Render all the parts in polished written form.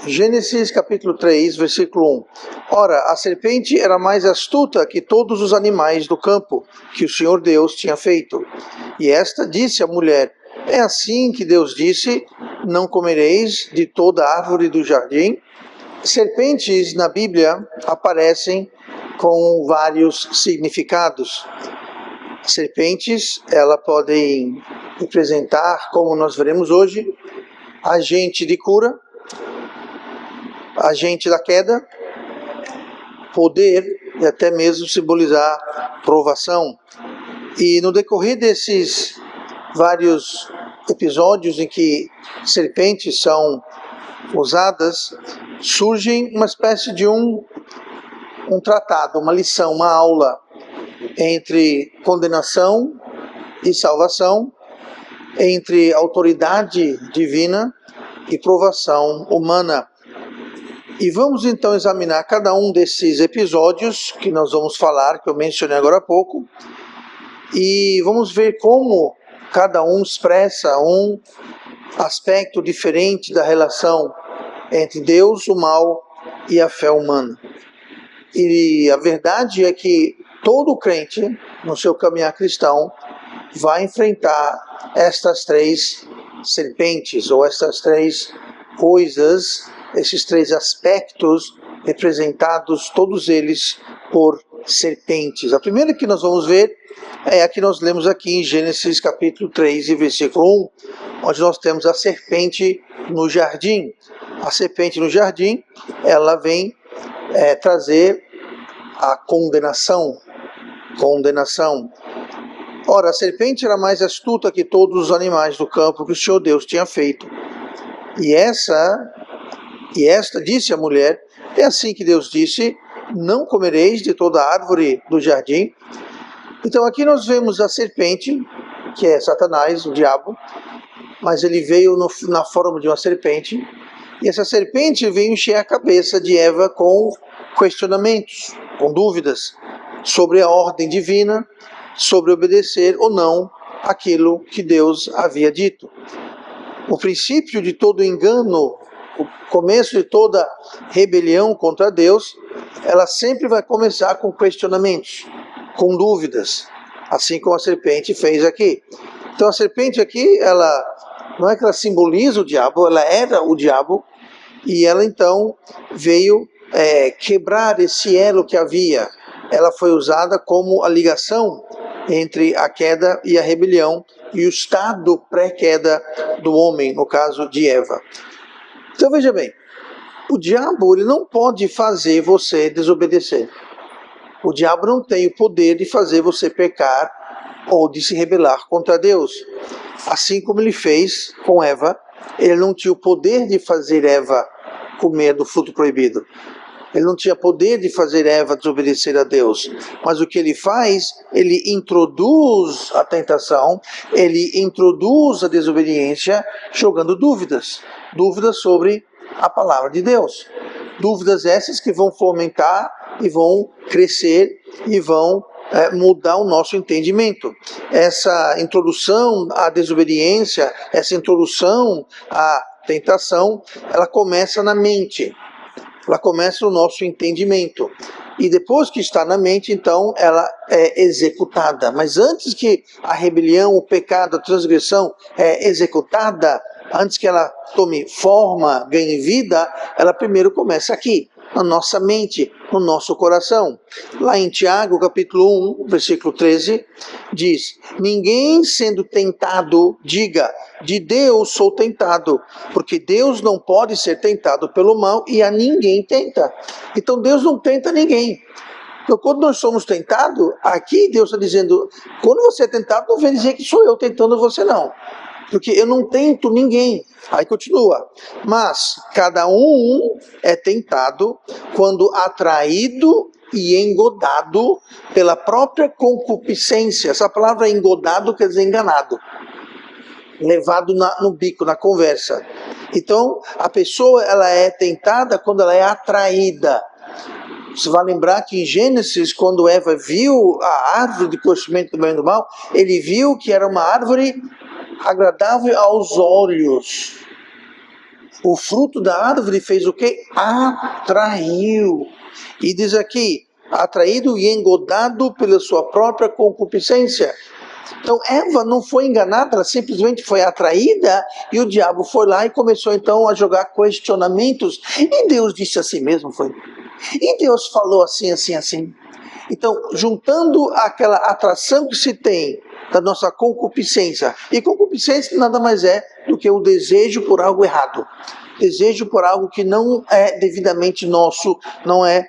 Gênesis capítulo 3, versículo 1. Ora, a serpente era mais astuta que todos os animais do campo que o Senhor Deus tinha feito. E esta disse à mulher: é assim que Deus disse, não comereis de toda árvore do jardim? Serpentes na Bíblia aparecem com vários significados. Serpentes, elas podem representar, como nós veremos hoje, agente de cura, agente da queda, poder e até mesmo simbolizar provação. E no decorrer desses vários episódios em que serpentes são usadas, surge uma espécie de um tratado, uma lição, uma aula entre condenação e salvação, entre autoridade divina e provação humana. E vamos então examinar cada um desses episódios que nós vamos falar, que eu mencionei agora há pouco, e vamos ver como cada um expressa um aspecto diferente da relação entre Deus, o mal e a fé humana. E a verdade é que todo crente, no seu caminhar cristão, vai enfrentar estas três serpentes, ou estas três coisas, esses três aspectos representados, todos eles por serpentes. A primeira que nós vamos ver é a que nós lemos aqui em Gênesis capítulo 3 e versículo 1, onde nós temos a serpente no jardim. A serpente no jardim, ela vem trazer a condenação. Ora, a serpente era mais astuta que todos os animais do campo que o Senhor Deus tinha feito. E esta disse à mulher: é assim que Deus disse, não comereis de toda árvore do jardim. Então aqui nós vemos a serpente, que é Satanás, o diabo, mas ele veio na forma de uma serpente, e essa serpente veio encher a cabeça de Eva com questionamentos, com dúvidas sobre a ordem divina, sobre obedecer ou não aquilo que Deus havia dito. O princípio de todo engano, o começo de toda rebelião contra Deus, ela sempre vai começar com questionamentos, com dúvidas, assim como a serpente fez aqui. Então a serpente aqui, ela não é que ela simboliza o diabo, ela era o diabo, e ela então veio quebrar esse elo que havia. Ela foi usada como a ligação entre a queda e a rebelião e o estado pré-queda do homem, no caso de Eva. Então veja bem, o diabo ele não pode fazer você desobedecer. O diabo não tem o poder de fazer você pecar ou de se rebelar contra Deus. Assim como ele fez com Eva, ele não tinha o poder de fazer Eva comer do fruto proibido. Ele não tinha poder de fazer Eva desobedecer a Deus. Mas o que ele faz, ele introduz a tentação, ele introduz a desobediência, jogando dúvidas sobre a palavra de Deus. Dúvidas essas que vão fomentar e vão crescer e vão mudar o nosso entendimento. Essa introdução à desobediência, essa introdução à tentação, ela começa na mente. Ela começa no nosso entendimento. E depois que está na mente, então, ela é executada. Mas antes que a rebelião, o pecado, a transgressão é executada, antes que ela tome forma, ganhe vida, ela primeiro começa aqui, na nossa mente, no nosso coração. Lá em Tiago, capítulo 1, versículo 13, diz: ninguém sendo tentado, diga, de Deus sou tentado, porque Deus não pode ser tentado pelo mal e a ninguém tenta. Então Deus não tenta ninguém. Então quando nós somos tentados, aqui Deus está dizendo, quando você é tentado, não vem dizer que sou eu tentando você não. Porque eu não tento ninguém. Aí continua. Mas cada um é tentado quando atraído e engodado pela própria concupiscência. Essa palavra engodado quer dizer enganado. Levado no bico, na conversa. Então, a pessoa ela é tentada quando ela é atraída. Você vai lembrar que em Gênesis, quando Eva viu a árvore de conhecimento do bem e do mal, ele viu que era uma árvore agradável aos olhos. O fruto da árvore fez o quê? Atraiu. E diz aqui, atraído e engodado pela sua própria concupiscência. Então Eva não foi enganada, ela simplesmente foi atraída e o diabo foi lá e começou então a jogar questionamentos. E Deus disse assim mesmo, foi? E Deus falou assim, assim, assim. Então, juntando aquela atração que se tem da nossa concupiscência, e concupiscência nada mais é do que o desejo por algo errado, desejo por algo que não é devidamente nosso, não é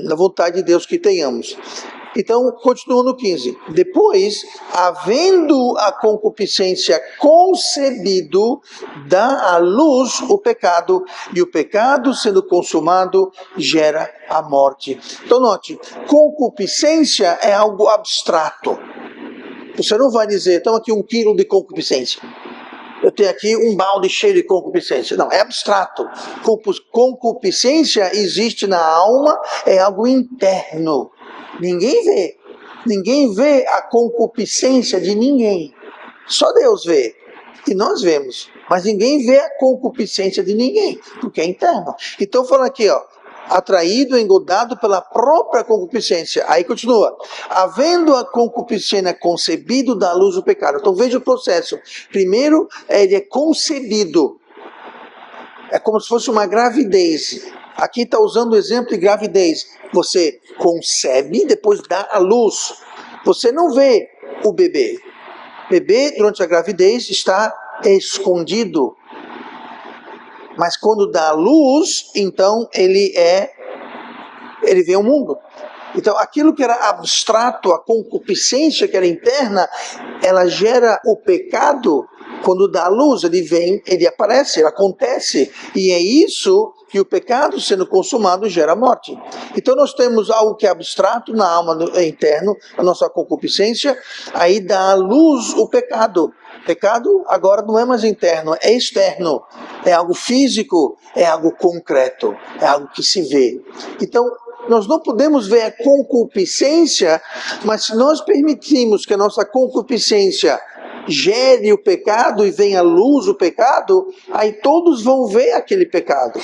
na vontade de Deus que tenhamos. Então, continua no 15. Depois, havendo a concupiscência concebido, dá à luz o pecado, e o pecado, sendo consumado, gera a morte. Então, note, concupiscência é algo abstrato. Você não vai dizer, então aqui 1 quilo de concupiscência. Eu tenho aqui um balde cheio de concupiscência. Não, é abstrato. Concupiscência existe na alma, é algo interno. Ninguém vê. Ninguém vê a concupiscência de ninguém. Só Deus vê. E nós vemos. Mas ninguém vê a concupiscência de ninguém, porque é interno. Então, falando aqui, ó. Atraído, engodado pela própria concupiscência. Aí continua. Havendo a concupiscência concebido, dá à luz o pecado. Então veja o processo. Primeiro, ele é concebido. É como se fosse uma gravidez. Aqui está usando o exemplo de gravidez. Você concebe, depois dá à luz. Você não vê o bebê. O bebê, durante a gravidez, está escondido. Mas quando dá luz, então ele vê o mundo. Então aquilo que era abstrato, a concupiscência que era interna, ela gera o pecado. Quando dá luz, ele vem, ele aparece, ele acontece. E é isso que o pecado sendo consumado gera morte. Então nós temos algo que é abstrato na alma interno, a nossa concupiscência, aí dá à luz o pecado. Pecado agora não é mais interno, é externo. É algo físico, é algo concreto, é algo que se vê. Então, nós não podemos ver a concupiscência, mas se nós permitirmos que a nossa concupiscência gere o pecado e venha à luz o pecado, aí todos vão ver aquele pecado.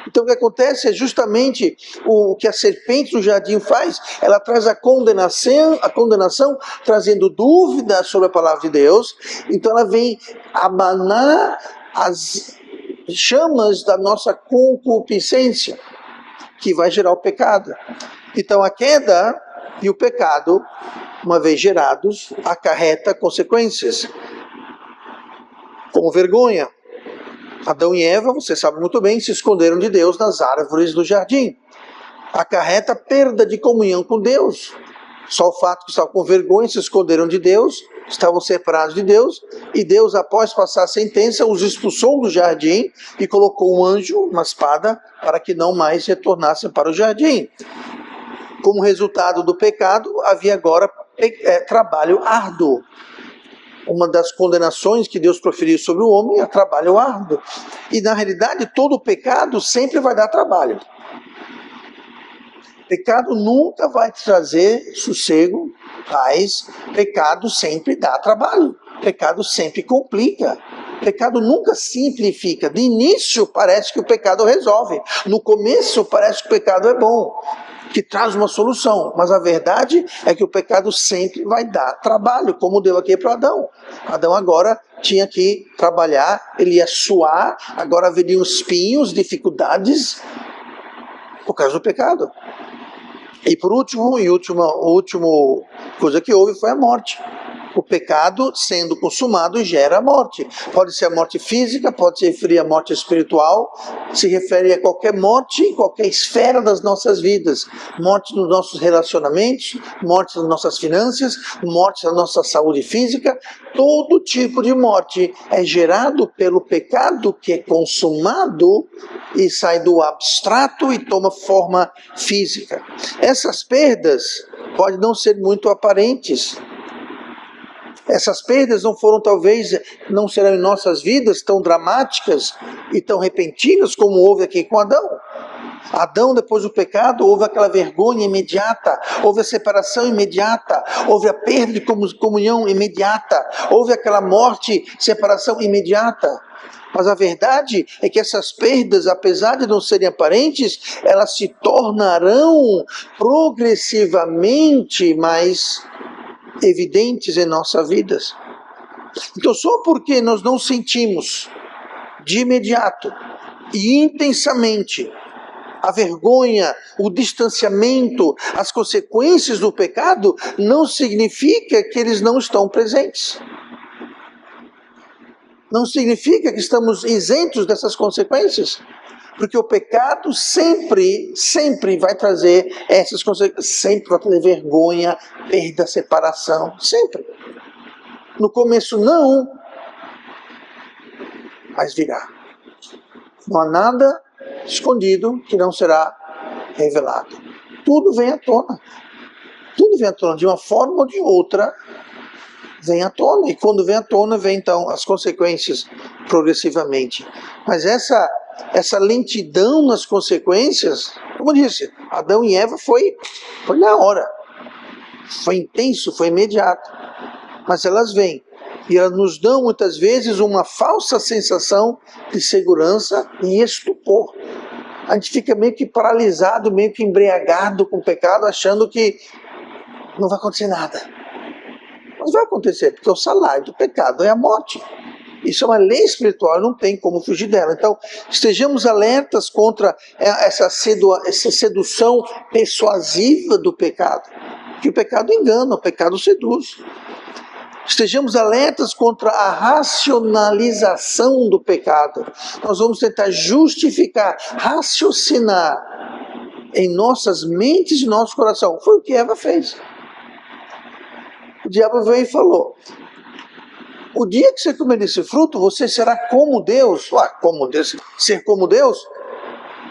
Então o que acontece é justamente o que a serpente no jardim faz. Ela traz a condenação trazendo dúvida sobre a palavra de Deus. Então ela vem abanar as chamas da nossa concupiscência, que vai gerar o pecado. Então a queda e o pecado, uma vez gerados, acarreta consequências, como vergonha. Adão e Eva, você sabe muito bem, se esconderam de Deus nas árvores do jardim. Acarreta perda de comunhão com Deus. Só o fato que estavam com vergonha, se esconderam de Deus, estavam separados de Deus, e Deus, após passar a sentença, os expulsou do jardim e colocou um anjo, uma espada, para que não mais retornassem para o jardim. Como resultado do pecado, havia agora trabalho árduo. Uma das condenações que Deus proferiu sobre o homem é trabalho árduo. E na realidade, todo pecado sempre vai dar trabalho. Pecado nunca vai te trazer sossego, paz. Pecado sempre dá trabalho. Pecado sempre complica. Pecado nunca simplifica. De início parece que o pecado resolve. No começo parece que o pecado é bom, que traz uma solução. Mas a verdade é que o pecado sempre vai dar trabalho, como deu aqui para Adão. Adão agora tinha que trabalhar, ele ia suar, agora haveriam espinhos, dificuldades, por causa do pecado. E por último, a última coisa que houve foi a morte. O pecado, sendo consumado, gera a morte. Pode ser a morte física, pode se referir à morte espiritual, se refere a qualquer morte em qualquer esfera das nossas vidas. Morte nos nossos relacionamentos, morte nas nossas finanças, morte na nossa saúde física. Todo tipo de morte é gerado pelo pecado que é consumado e sai do abstrato e toma forma física. Essas perdas podem não ser muito aparentes. Essas perdas não serão em nossas vidas tão dramáticas e tão repentinas como houve aqui com Adão. Adão, depois do pecado, houve aquela vergonha imediata, houve a separação imediata, houve a perda de comunhão imediata, houve aquela morte, separação imediata. Mas a verdade é que essas perdas, apesar de não serem aparentes, elas se tornarão progressivamente mais evidentes em nossas vidas. Então, só porque nós não sentimos de imediato e intensamente a vergonha, o distanciamento, as consequências do pecado, não significa que eles não estão presentes. Não significa que estamos isentos dessas consequências. Porque o pecado sempre vai trazer essas consequências. Sempre vai trazer vergonha, perda, separação. Sempre. No começo não, mas virá. Não há nada escondido que não será revelado. Tudo vem à tona. Tudo vem à tona, de uma forma ou de outra, vem à tona. E quando vem à tona, vem então as consequências progressivamente. Mas essa lentidão nas consequências, como eu disse, Adão e Eva foi na hora. Foi intenso, foi imediato. Mas elas vêm. E elas nos dão muitas vezes uma falsa sensação de segurança e estupor. A gente fica meio que paralisado, meio que embriagado com o pecado, achando que não vai acontecer nada. Mas vai acontecer, porque o salário do pecado é a morte. Isso é uma lei espiritual, não tem como fugir dela. Então, estejamos alertas contra essa sedução persuasiva do pecado. Que o pecado engana, o pecado seduz. Estejamos alertas contra a racionalização do pecado. Nós vamos tentar justificar, raciocinar em nossas mentes e nosso coração. Foi o que Eva fez. O diabo veio e falou: o dia que você comer desse fruto, você será como Deus. Como Deus? Ser como Deus?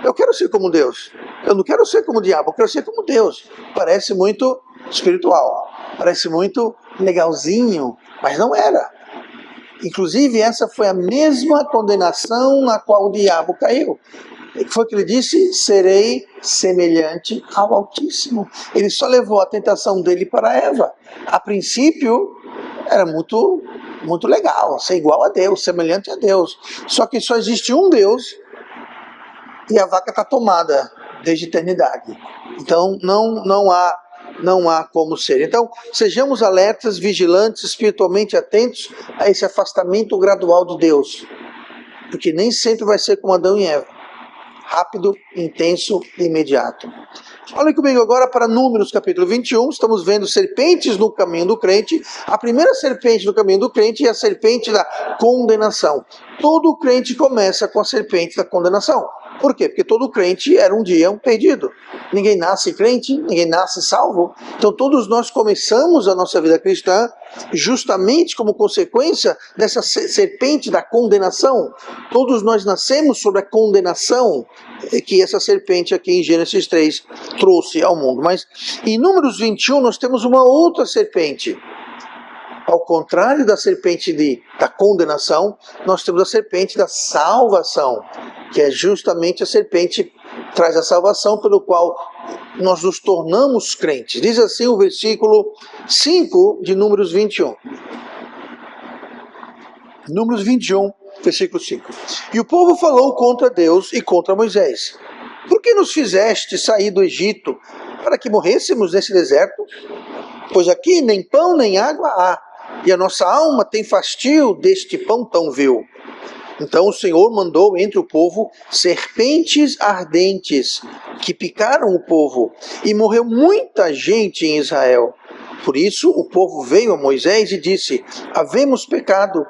Eu quero ser como Deus. Eu não quero ser como o diabo, eu quero ser como Deus. Parece muito espiritual. Parece muito legalzinho, mas não era. Inclusive, essa foi a mesma condenação na qual o diabo caiu. Foi que ele disse: serei semelhante ao Altíssimo. Ele só levou a tentação dele para Eva. A princípio, era muito legal, ser igual a Deus, semelhante a Deus. Só que só existe um Deus e a vaca está tomada desde a eternidade. Então, não há como ser. Então, sejamos alertas, vigilantes, espiritualmente atentos a esse afastamento gradual de Deus. Porque nem sempre vai ser como Adão e Eva. Rápido, intenso e imediato. Olha comigo agora para Números capítulo 21. Estamos vendo serpentes no caminho do crente. A primeira serpente no caminho do crente é a serpente da condenação. Todo crente começa com a serpente da condenação. Por quê? Porque todo crente era um dia um perdido. Ninguém nasce crente, ninguém nasce salvo. Então todos nós começamos a nossa vida cristã justamente como consequência dessa serpente da condenação. Todos nós nascemos sob a condenação que essa serpente aqui em Gênesis 3 trouxe ao mundo. Mas em Números 21 nós temos uma outra serpente. Ao contrário da serpente da condenação, nós temos a serpente da salvação, que é justamente a serpente que traz a salvação pelo qual nós nos tornamos crentes. Diz assim o versículo 5 de Números 21. Números 21, versículo 5. E o povo falou contra Deus e contra Moisés: por que nos fizeste sair do Egito para que morrêssemos nesse deserto? Pois aqui nem pão nem água há, e a nossa alma tem fastio deste pão tão vil. Então o Senhor mandou entre o povo serpentes ardentes, que picaram o povo, e morreu muita gente em Israel. Por isso o povo veio a Moisés e disse: havemos pecado,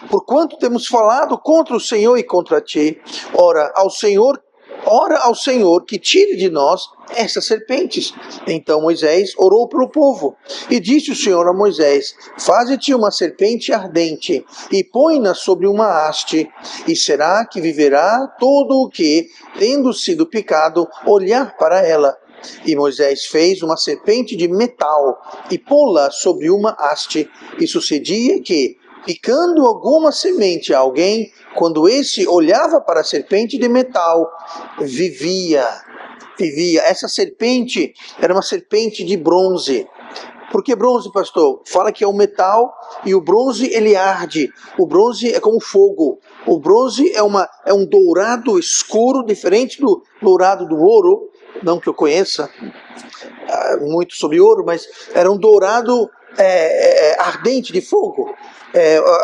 porquanto temos falado contra o Senhor e contra ti. Ora ao Senhor que tire de nós estas serpentes. Então Moisés orou pelo povo, e disse o Senhor a Moisés: faze-te uma serpente ardente, e põe-na sobre uma haste, e será que viverá todo o que, tendo sido picado, olhar para ela. E Moisés fez uma serpente de metal, e pô-la sobre uma haste, e sucedia que, picando alguma semente a alguém, quando esse olhava para a serpente de metal, vivia. vivia. Essa serpente era uma serpente de bronze. Por que bronze, pastor? Fala que é um metal e o bronze ele arde. O bronze é como fogo. O bronze é um dourado escuro, diferente do dourado do ouro. Não que eu conheça muito sobre ouro, mas era um dourado ardente de fogo.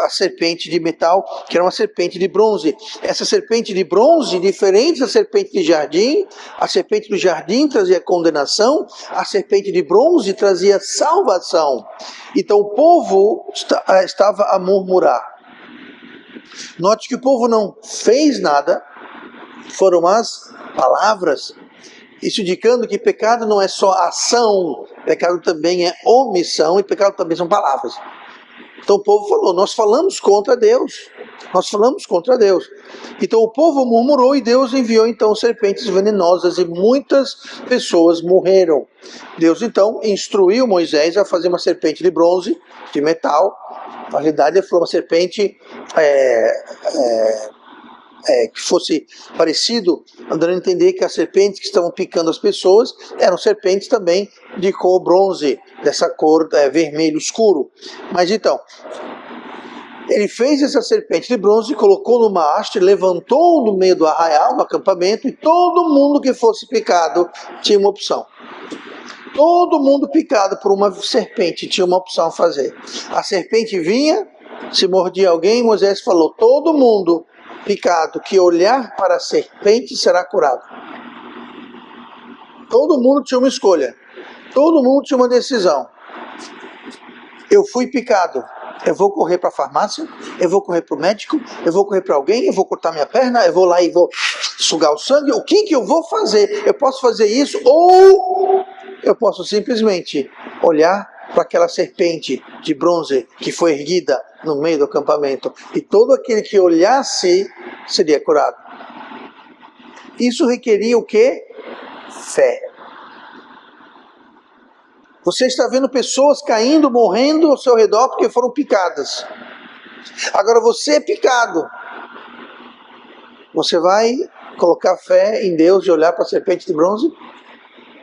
A serpente de metal, que era uma serpente de bronze. Essa serpente de bronze, diferente da serpente de jardim, a serpente do jardim trazia condenação, a serpente de bronze trazia salvação. Então o povo estava a murmurar. Note que o povo não fez nada, foram as palavras. Isso indicando que pecado não é só ação, pecado também é omissão e pecado também são palavras. Então o povo falou, nós falamos contra Deus. Nós falamos contra Deus. Então o povo murmurou e Deus enviou então serpentes venenosas e muitas pessoas morreram. Deus então instruiu Moisés a fazer uma serpente de bronze, de metal. Na realidade ele falou uma serpente que fosse parecido, dando a entender que as serpentes que estavam picando as pessoas eram serpentes também de cor bronze, dessa cor vermelho escuro. Mas então, ele fez essa serpente de bronze, colocou numa haste, levantou no meio do arraial, no acampamento, e todo mundo que fosse picado tinha uma opção. Todo mundo picado por uma serpente tinha uma opção a fazer. A serpente vinha, se mordia alguém, Moisés falou, todo mundo picado que olhar para a serpente será curado. Todo mundo tinha uma escolha. Todo mundo tinha uma decisão. Eu fui picado. Eu vou correr para a farmácia, eu vou correr para o médico, eu vou correr para alguém, eu vou cortar minha perna, eu vou lá e vou sugar o sangue. O que eu vou fazer? Eu posso fazer isso ou eu posso simplesmente olhar para aquela serpente de bronze que foi erguida no meio do acampamento. E todo aquele que olhasse seria curado. Isso requeria o quê? Fé. Você está vendo pessoas caindo, morrendo ao seu redor porque foram picadas. Agora você é picado. Você vai colocar fé em Deus e olhar para a serpente de bronze?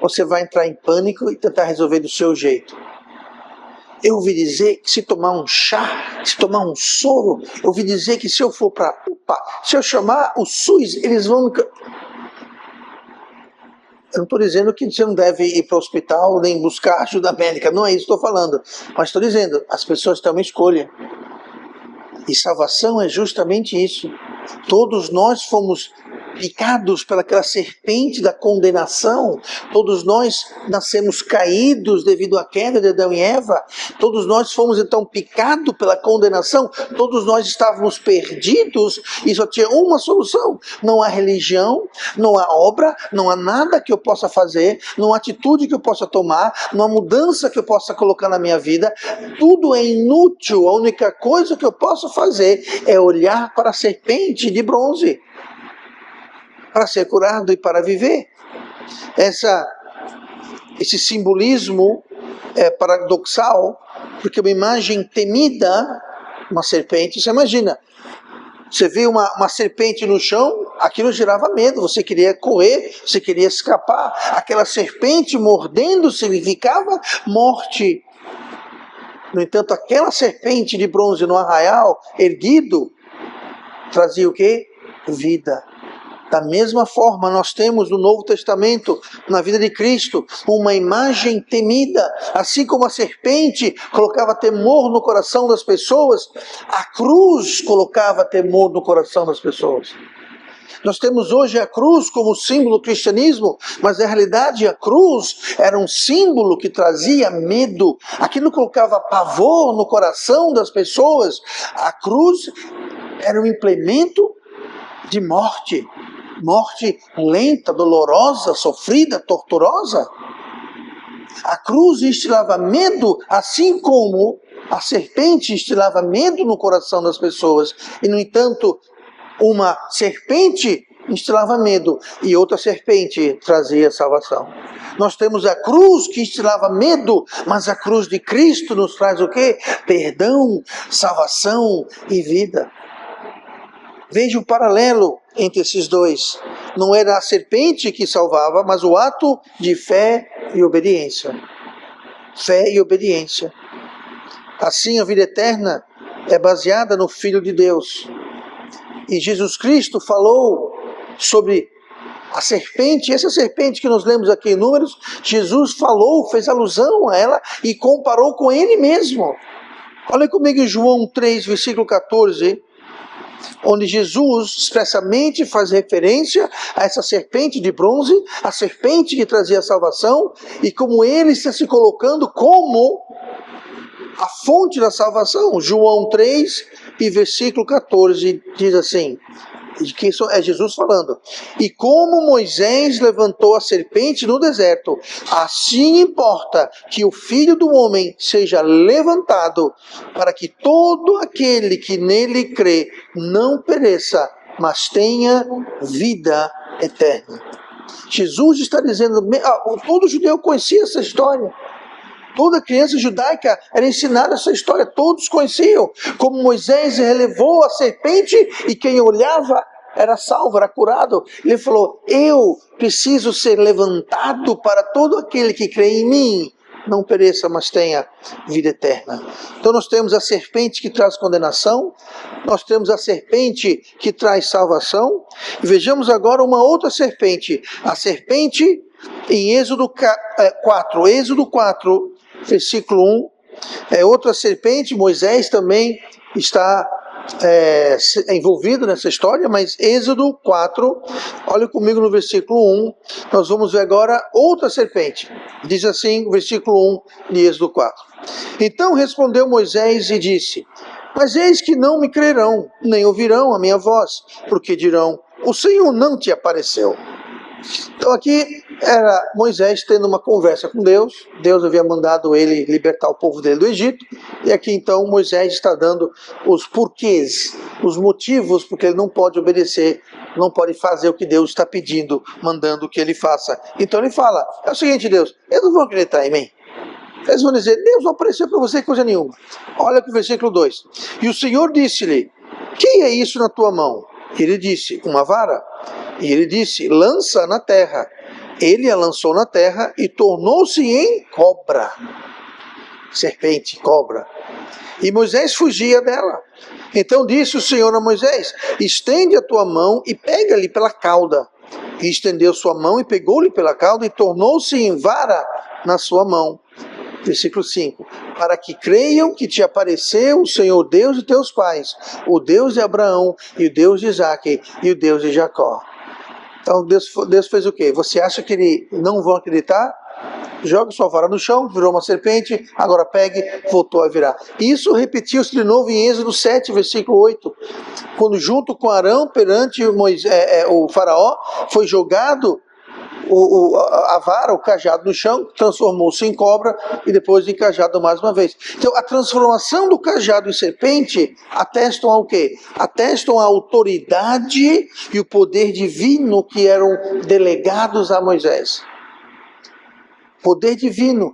Ou você vai entrar em pânico e tentar resolver do seu jeito? Eu ouvi dizer que se tomar um chá, se tomar um soro, eu ouvi dizer que se eu for para UPA, se eu chamar o SUS, eles vão me... Eu não estou dizendo que você não deve ir para o hospital nem buscar ajuda médica, não é isso que estou falando. Mas estou dizendo, as pessoas têm uma escolha. E salvação é justamente isso. Todos nós fomos picados pelaquela serpente da condenação. Todos nós nascemos caídos devido à queda de Adão e Eva. Todos nós fomos então picados pela condenação. Todos nós estávamos perdidos e só tinha uma solução. Não há religião, não há obra, não há nada que eu possa fazer, não há atitude que eu possa tomar, não há mudança que eu possa colocar na minha vida. Tudo é inútil. A única coisa que eu posso fazer é olhar para a serpente de bronze para ser curado e para viver. Esse simbolismo é paradoxal, porque uma imagem temida, uma serpente, você imagina, você vê uma serpente no chão, aquilo gerava medo, você queria correr, você queria escapar. Aquela serpente mordendo significava morte. No entanto, aquela serpente de bronze no arraial, erguido, trazia o quê? Vida. Da mesma forma, nós temos no Novo Testamento, na vida de Cristo, uma imagem temida. Assim como a serpente colocava temor no coração das pessoas, a cruz colocava temor no coração das pessoas. Nós temos hoje a cruz como símbolo do cristianismo, mas na realidade a cruz era um símbolo que trazia medo. Aquilo colocava pavor no coração das pessoas. A cruz era um implemento de morte. Morte lenta, dolorosa, sofrida, torturosa. A cruz instilava medo, assim como a serpente instilava medo no coração das pessoas. E, no entanto, uma serpente instilava medo e outra serpente trazia salvação. Nós temos a cruz que instilava medo, mas a cruz de Cristo nos traz o quê? Perdão, salvação e vida. Veja o paralelo entre esses dois. não era a serpente que salvava, mas o ato de fé e obediência. Fé e obediência. Assim, a vida eterna é baseada no Filho de Deus. E Jesus Cristo falou sobre a serpente, essa serpente que nós lemos aqui em Números, Jesus falou, fez alusão a ela e comparou com ele mesmo. Olha comigo em João 3, versículo 14, onde Jesus expressamente faz referência a essa serpente de bronze, a serpente que trazia a salvação, e como ele está se colocando como a fonte da salvação. João 3 e versículo 14 diz assim, que isso é Jesus falando: e como Moisés levantou a serpente no deserto, assim importa que o Filho do Homem seja levantado, para que todo aquele que nele crê não pereça, mas tenha vida eterna. Jesus está dizendo, todo judeu conhecia essa história. Toda criança judaica era ensinada essa história, todos conheciam. Como Moisés relevou a serpente e quem olhava era salvo, era curado. Ele falou, eu preciso ser levantado para todo aquele que crê em mim não pereça, mas tenha vida eterna. Então nós temos a serpente que traz condenação, nós temos a serpente que traz salvação, e vejamos agora uma outra serpente, a serpente em Êxodo 4, versículo 1, é outra serpente. Moisés também está envolvido nessa história, mas Êxodo 4, olha comigo no versículo 1, nós vamos ver agora outra serpente. Diz assim, versículo 1 de Êxodo 4. Então respondeu Moisés e disse, mas eis que não me crerão, nem ouvirão a minha voz, porque dirão, o Senhor não te apareceu. Então aqui era Moisés tendo uma conversa com Deus. Deus havia mandado ele libertar o povo dele do Egito, e aqui então Moisés está dando os porquês, os motivos porque ele não pode obedecer, não pode fazer o que Deus está pedindo, mandando que ele faça. Então ele fala, é o seguinte, Deus, eles não vão acreditar em mim. Eles vão dizer, Deus não apareceu para você coisa nenhuma. Olha para o versículo 2. E o Senhor disse-lhe, que é isso na tua mão? Ele disse, uma vara. E ele disse, lança na terra. Ele a lançou na terra e tornou-se em cobra. Serpente, cobra. E Moisés fugia dela. Então disse o Senhor a Moisés, estende a tua mão e pega-lhe pela cauda. E estendeu sua mão e pegou-lhe pela cauda e tornou-se em vara na sua mão. Versículo 5, para que creiam que te apareceu o Senhor Deus de teus pais, o Deus de Abraão, e o Deus de Isaque, e o Deus de Jacó. Então Deus fez o quê? Você acha que eles não vão acreditar? Joga sua vara no chão, virou uma serpente, agora pegue, voltou a virar. Isso repetiu-se de novo em Êxodo 7, versículo 8, quando junto com Arão perante o faraó, foi jogado a vara, o cajado no chão, transformou-se em cobra e depois em cajado mais uma vez. Então a transformação do cajado em serpente atestam ao quê? Atestam a autoridade e o poder divino que eram delegados a Moisés. Poder divino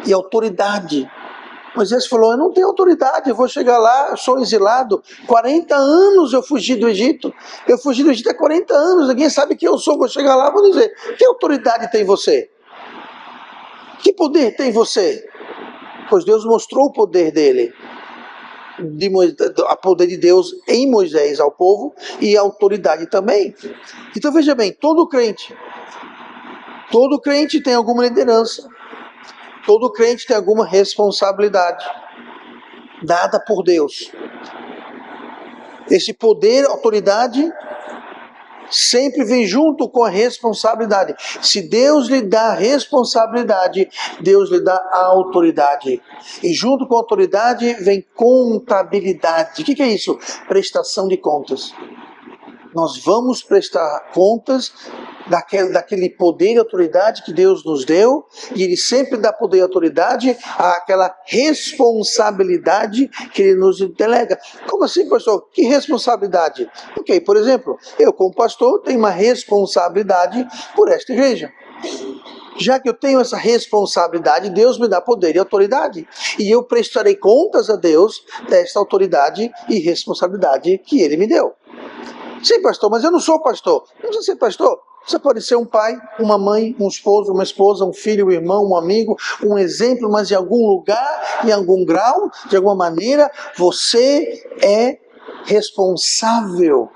e autoridade. Moisés falou, eu não tenho autoridade, eu vou chegar lá, eu sou exilado, 40 anos eu fugi do Egito, eu fugi do Egito há 40 anos, ninguém sabe quem eu sou, vou chegar lá, vou dizer, que autoridade tem você? Que poder tem você? Pois Deus mostrou o poder dele, a poder de Deus em Moisés ao povo e a autoridade também. Então veja bem, todo crente tem alguma liderança. Todo crente tem alguma responsabilidade dada por Deus. Esse poder, autoridade, sempre vem junto com a responsabilidade. Se Deus lhe dá responsabilidade, Deus lhe dá a autoridade. E junto com a autoridade vem contabilidade. O que é isso? Prestação de contas. Nós vamos prestar contas daquele poder e autoridade que Deus nos deu, e Ele sempre dá poder e autoridade àquela responsabilidade que Ele nos delega. Como assim, pastor? Que responsabilidade? Ok, por exemplo, eu como pastor tenho uma responsabilidade por esta igreja. Já que eu tenho essa responsabilidade, Deus me dá poder e autoridade. E eu prestarei contas a Deus desta autoridade e responsabilidade que Ele me deu. Sim, pastor, mas eu não sou pastor. Não precisa ser pastor. Você pode ser um pai, uma mãe, um esposo, uma esposa, um filho, um irmão, um amigo, um exemplo, mas em algum lugar, em algum grau, de alguma maneira, você é responsável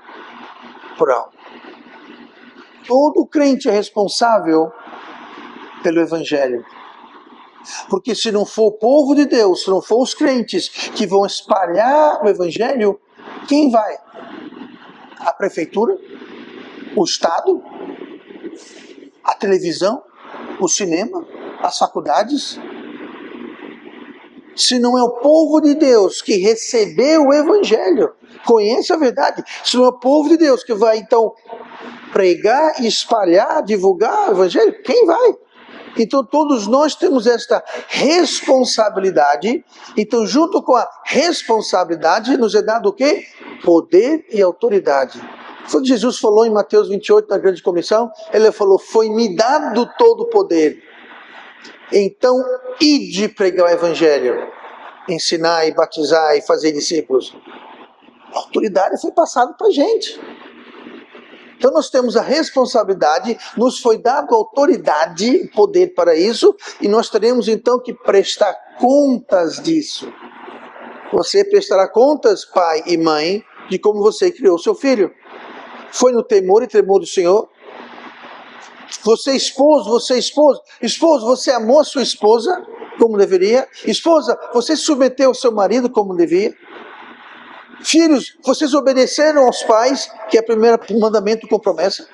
por algo. Todo crente é responsável pelo Evangelho. Porque se não for o povo de Deus, se não for os crentes que vão espalhar o Evangelho, quem vai? A prefeitura? O Estado? A televisão? O cinema? As faculdades? Se não é o povo de Deus que recebeu o Evangelho, conhece a verdade, se não é o povo de Deus que vai então pregar, espalhar, divulgar o Evangelho, quem vai? Então todos nós temos esta responsabilidade. Então junto com a responsabilidade nos é dado o quê? Poder e autoridade. Quando Jesus falou em Mateus 28, na grande comissão, ele falou, foi-me dado todo o poder. Então ide pregar o Evangelho, ensinar e batizar e fazer discípulos. A autoridade foi passada para a gente. Então nós temos a responsabilidade, nos foi dado autoridade, poder para isso, e nós teremos então que prestar contas disso. Você prestará contas, pai e mãe, de como você criou seu filho. Foi no temor e tremor do Senhor? Você esposo, você amou a sua esposa como deveria? Esposa, você submeteu ao seu marido como devia? Filhos, vocês obedeceram aos pais, que é o primeiro mandamento com promessa?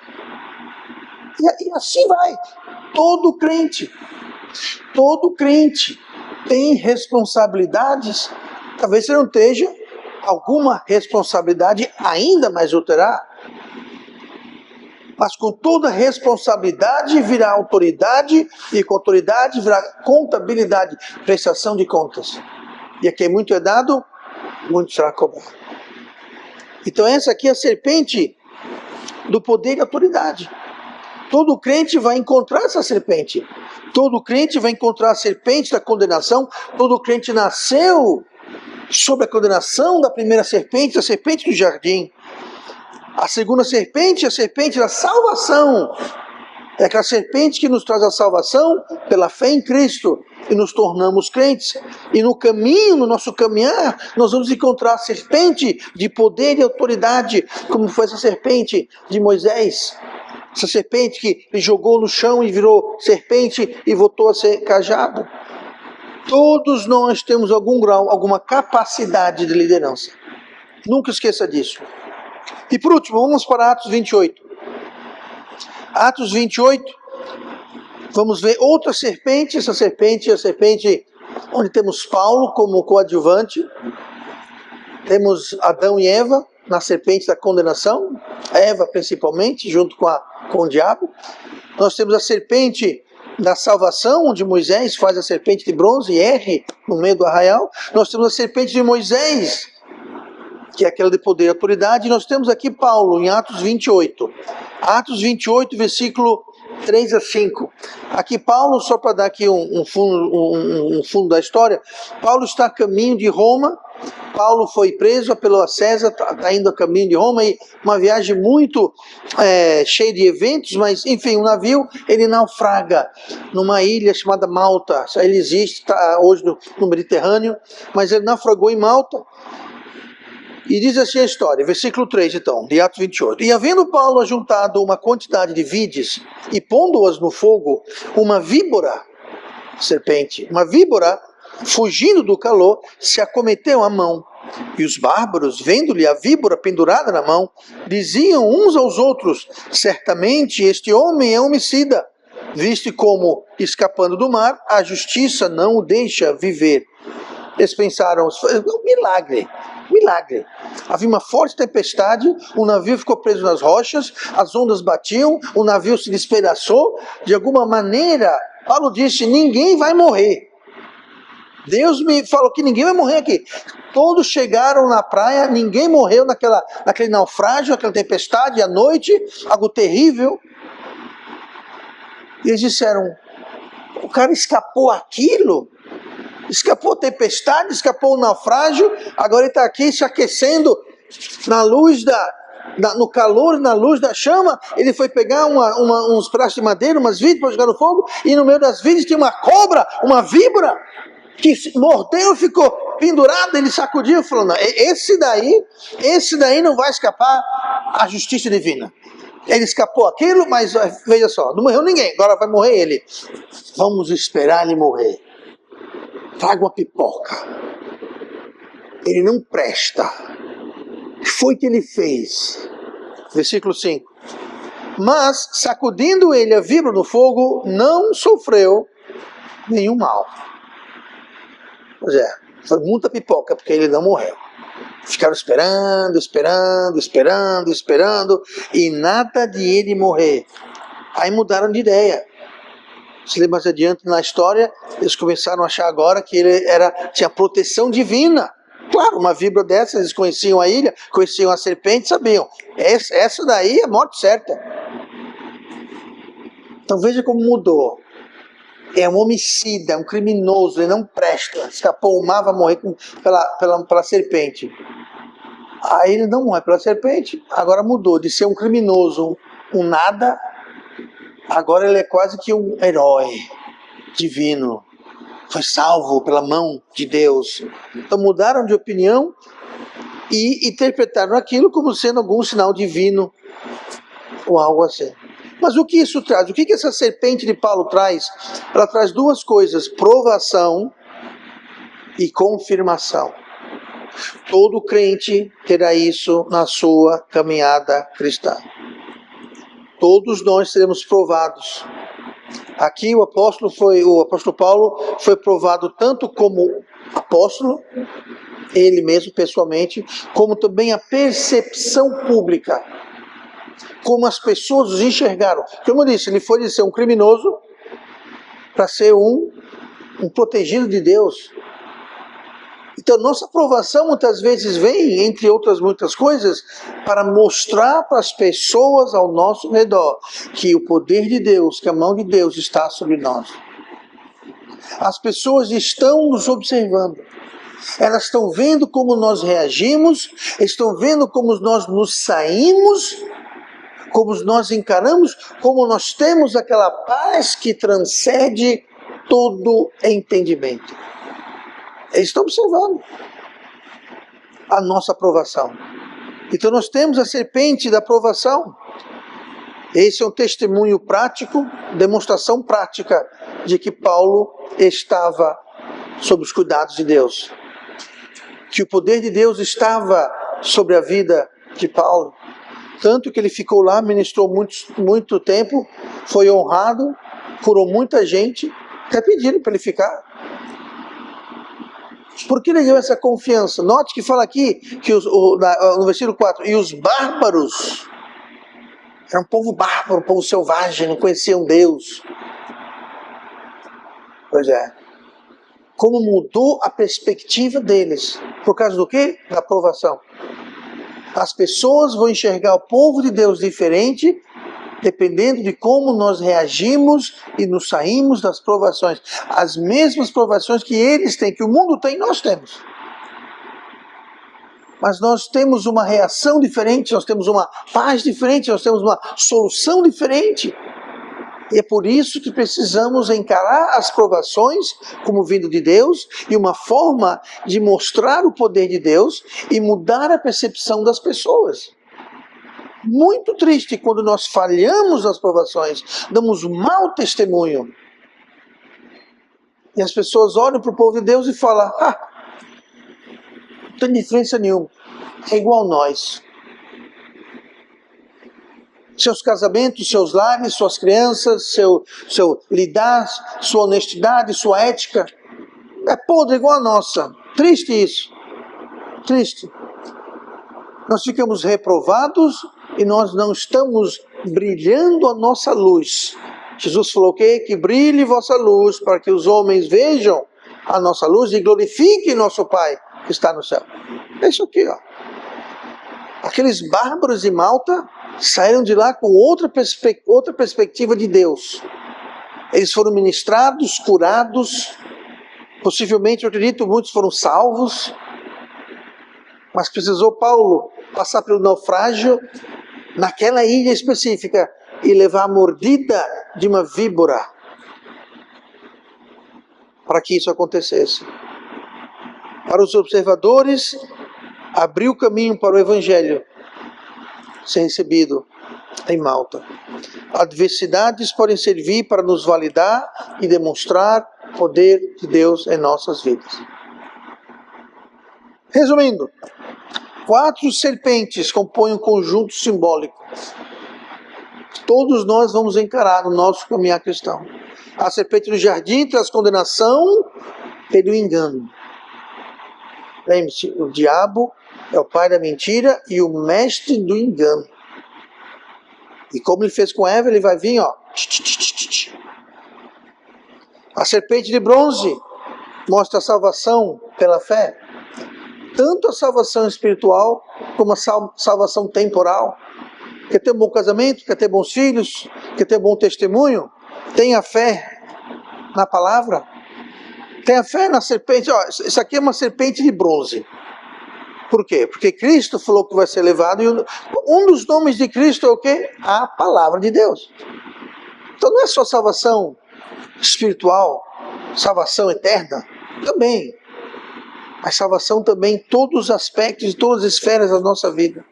E assim vai. Todo crente tem responsabilidades. Talvez você não esteja, alguma responsabilidade ainda mais o terá. Mas com toda responsabilidade virá autoridade, e com autoridade virá contabilidade, prestação de contas. E a quem muito é dado, muito será cobrado. Então essa aqui é a serpente do poder e autoridade. Todo crente vai encontrar essa serpente. Todo crente vai encontrar a serpente da condenação. Todo crente nasceu sob a condenação da primeira serpente, a serpente do jardim. A segunda serpente é a serpente da salvação. É aquela serpente que nos traz a salvação pela fé em Cristo e nos tornamos crentes. E no caminho, no nosso caminhar, nós vamos encontrar a serpente de poder e autoridade, como foi essa serpente de Moisés. Essa serpente que ele jogou no chão e virou serpente e voltou a ser cajado. Todos nós temos algum grau, alguma capacidade de liderança. Nunca esqueça disso. E por último, vamos para Atos 28. Atos 28, vamos ver outra serpente. Essa serpente é a serpente onde temos Paulo como coadjuvante. Temos Adão e Eva na serpente da condenação. Eva principalmente, junto com o diabo. Nós temos a serpente da salvação, onde Moisés faz a serpente de bronze e erre no meio do arraial. Nós temos a serpente de Moisés, que é aquela de poder e autoridade. E nós temos aqui Paulo, em Atos 28. Atos 28, versículo 3 a 5. Aqui Paulo, só para dar aqui um fundo da história, Paulo está a caminho de Roma. Paulo foi preso pelo César, está indo a caminho de Roma, e uma viagem muito cheia de eventos, mas enfim, o navio ele naufraga numa ilha chamada Malta. Ele existe, está hoje no Mediterrâneo, mas ele naufragou em Malta. E diz assim a história, versículo 3 então, de Atos 28. E havendo Paulo ajuntado uma quantidade de vides, e pondo-as no fogo, uma víbora, serpente, uma víbora, fugindo do calor, se acometeu à mão. E os bárbaros, vendo-lhe a víbora pendurada na mão, diziam uns aos outros, certamente este homem é homicida, visto como, escapando do mar, a justiça não o deixa viver. Eles pensaram, milagre. Havia uma forte tempestade, o navio ficou preso nas rochas, as ondas batiam, o navio se despedaçou. De alguma maneira, Paulo disse, ninguém vai morrer. Deus me falou que ninguém vai morrer aqui. Todos chegaram na praia, ninguém morreu naquele naufrágio, naquela tempestade, à noite, algo terrível. E eles disseram, o cara escapou aquilo? Escapou a tempestade, escapou o naufrágio, agora ele está aqui se aquecendo na luz no calor e na luz da chama, ele foi pegar uns pedaços de madeira, umas vidas para jogar no fogo, e no meio das vidas tinha uma cobra, uma víbora, que mordeu e ficou pendurado. Ele sacudiu, falando: esse daí não vai escapar à justiça divina. Ele escapou aquilo, mas veja só, não morreu ninguém, agora vai morrer ele. Vamos esperar ele morrer. Traga uma pipoca. Ele não presta. O que foi que ele fez? Versículo 5. Mas, sacudindo ele a víbora no fogo, não sofreu nenhum mal. Pois é, foi muita pipoca, porque ele não morreu. Ficaram esperando, e nada de ele morrer. Aí mudaram de ideia. Se lê mais adiante na história, eles começaram a achar agora que ele tinha proteção divina. Claro, uma víbora dessa, eles conheciam a ilha, conheciam a serpente, sabiam. Essa daí é morte certa. Então veja como mudou. É um homicida, um criminoso, ele não presta. Escapou o mar, vai morrer pela serpente. Aí ele não morre pela serpente, agora mudou de ser um criminoso, um nada, agora ele é quase que um herói divino. Foi salvo pela mão de Deus. Então mudaram de opinião e interpretaram aquilo como sendo algum sinal divino ou algo assim. Mas o que isso traz? O que essa serpente de Paulo traz? Ela traz duas coisas: provação e confirmação. Todo crente terá isso na sua caminhada cristã. Todos nós seremos provados. Aqui o apóstolo Paulo foi provado tanto como apóstolo, ele mesmo pessoalmente, como também a percepção pública, como as pessoas os enxergaram. Como eu disse, ele foi de ser um criminoso para ser um protegido de Deus. Então nossa aprovação muitas vezes vem, entre outras muitas coisas, para mostrar para as pessoas ao nosso redor que o poder de Deus, que a mão de Deus está sobre nós. As pessoas estão nos observando. Elas estão vendo como nós reagimos, estão vendo como nós nos saímos, como nós encaramos, como nós temos aquela paz que transcende todo entendimento. Eles estão observando a nossa aprovação. Então nós temos a serpente da aprovação. Esse é um testemunho prático, demonstração prática de que Paulo estava sob os cuidados de Deus. Que o poder de Deus estava sobre a vida de Paulo. Tanto que ele ficou lá, ministrou muito tempo, foi honrado, curou muita gente, até pediram para ele ficar. Por que ele deu essa confiança? Note que fala aqui, que no versículo 4, e os bárbaros, era um povo bárbaro, um povo selvagem, não conheciam Deus. Pois é. Como mudou a perspectiva deles. Por causa do quê? Da aprovação. As pessoas vão enxergar o povo de Deus diferente, dependendo de como nós reagimos e nos saímos das provações. As mesmas provações que eles têm, que o mundo tem, nós temos. Mas nós temos uma reação diferente, nós temos uma paz diferente, nós temos uma solução diferente. E é por isso que precisamos encarar as provações como vindo de Deus, e uma forma de mostrar o poder de Deus e mudar a percepção das pessoas. Muito triste quando nós falhamos nas provações, damos mau testemunho. E as pessoas olham para o povo de Deus e falam: não tem diferença nenhuma, é igual a nós. Seus casamentos, seus lares, suas crianças, seu lidar, sua honestidade, sua ética, é podre igual a nossa. Triste isso, triste. Nós ficamos reprovados e nós não estamos brilhando a nossa luz. Jesus falou o quê? Que brilhe vossa luz para que os homens vejam a nossa luz e glorifiquem nosso Pai que está no céu. É isso aqui, ó. Aqueles bárbaros de Malta saíram de lá com outra perspectiva de Deus. Eles foram ministrados, curados, possivelmente, eu acredito, muitos foram salvos. Mas precisou Paulo passar pelo naufrágio naquela ilha específica e levar a mordida de uma víbora para que isso acontecesse. Para os observadores, abriu o caminho para o Evangelho ser recebido em Malta. Adversidades podem servir para nos validar e demonstrar o poder de Deus em nossas vidas. Resumindo, 4 serpentes compõem um conjunto simbólico. Todos nós vamos encarar no nosso caminhar cristão. A serpente do jardim traz condenação pelo engano. Lembre-se, o diabo é o pai da mentira e o mestre do engano. E como ele fez com Eva, ele vai vir, ó. A serpente de bronze mostra a salvação pela fé. Tanto a salvação espiritual como a salvação temporal. Quer ter um bom casamento? Quer ter bons filhos? Quer ter bom testemunho? Tenha fé na palavra. Tenha fé na serpente. Ó, isso aqui é uma serpente de bronze. Por quê? Porque Cristo falou que vai ser levado. E um dos nomes de Cristo é o quê? A palavra de Deus. Então não é só salvação espiritual, salvação eterna. Também. Mas salvação também em todos os aspectos, em todas as esferas da nossa vida.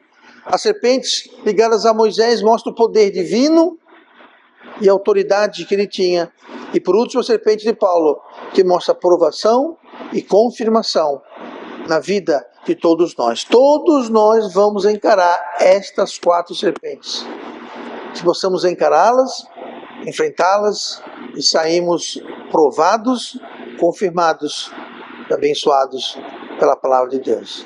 As serpentes ligadas a Moisés mostram o poder divino e a autoridade que ele tinha. E por último, a serpente de Paulo, que mostra aprovação e confirmação na vida de todos nós. Todos nós vamos encarar estas 4 serpentes. Que possamos encará-las, enfrentá-las e sairmos provados, confirmados e abençoados pela palavra de Deus.